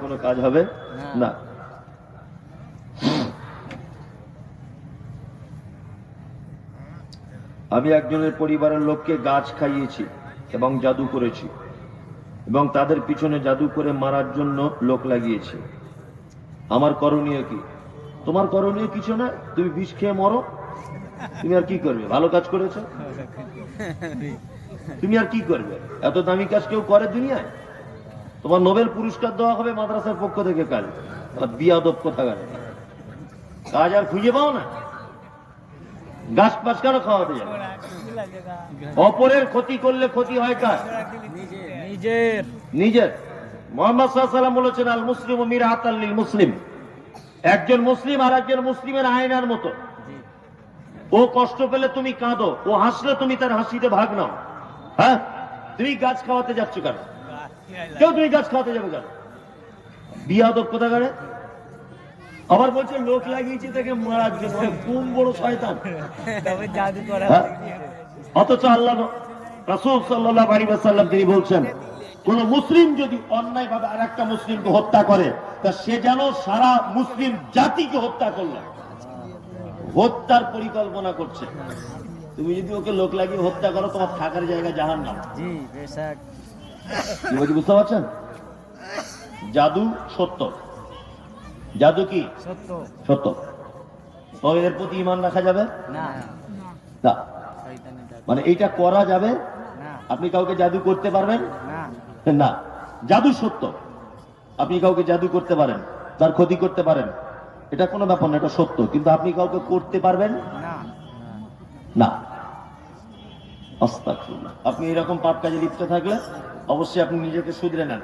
কোনো কাজ হবে না। আমি একজনের পরিবারের লোককে গাছ খাইয়েছি এবং জাদু করেছি এবং তাদের পিছনে জাদু করে মারার জন্য লোক লাগিয়েছি। আমার করণীয় কি? তোমার করণীয় কিছু না, তুমি বিষ খেয়ে মরো। তুমি আর কি করবে? ভালো কাজ করেছো, তুমি আর কি করবে? এত দামি কাজ কেউ করে দুনিয়ায়? তোমার নোবেল পুরস্কার দেওয়া হবে মাদ্রাসার পক্ষ থেকে কাল। বিয়াদব কোথাকার কাজ আর খুঁজে পাও না। গাছ পাশ কেন খাওয়াতে যাবে? অপরের ক্ষতি করলে ক্ষতি হয় কার? নিজের। মুহাম্মদ সাল্লাল্লাহু আলাইহি ওয়াসাল্লাম বলেছেন, আল মুসলিমু মিরআতাল লিল মুসলিম। একজন মুসলিম আর একজন মুসলিমের আয়নার মতো। ও কষ্ট পেলে তুমি কাঁদো, ও হাসলে তুমি তার হাসিতে ভাগ নাও। হ্যাঁ, তুমি গাছ খাওয়াতে যাচ্ছ কেন? কেউ তুমি গাছ খাওয়াতে যাবে কেন? বিয়াদব কোথাকারে। আবার বলছে লোক লাগিয়েছি তাকে মারার জন্য। কোন বড় শয়তান! অথচ আল্লাহ রাসূল সাল্লাল্লাহু আলাইহি ওয়াসাল্লাম তিনি বলছেন, কোন মুসলিম যদি অন্যায় ভাবে আরেকটা মুসলিমকে হত্যা করে, তা সে যেন সারা মুসলিম জাতিকে হত্যা করলো। হত্যার পরিকল্পনা করছে। তুমি যদি ওকে লোক লাগিয়ে হত্যা করো, তোমার থাকার জায়গা জাহান্নাম। বুঝতে পারছেন? জাদু সত্য। জাদু কি সত্য? তবে এর প্রতি ঈমান রাখা যাবে না। মানে এইটা করা যাবে? আপনি কাউকে জাদু করতে পারবেন না। জাদু সত্য। আপনি কাউকে জাদু করতে পারেন, তার ক্ষতি করতে পারেন, এটা কোনো ব্যাপার না, এটা সত্য। কিন্তু আপনি কাউকে করতে পারবেন না। আস্তাগফিরুল্লাহ। আপনি এরকম পাপ কাজে লিপ্ত থাকলে অবশ্যই আপনি নিজেকে শুধরে নেন।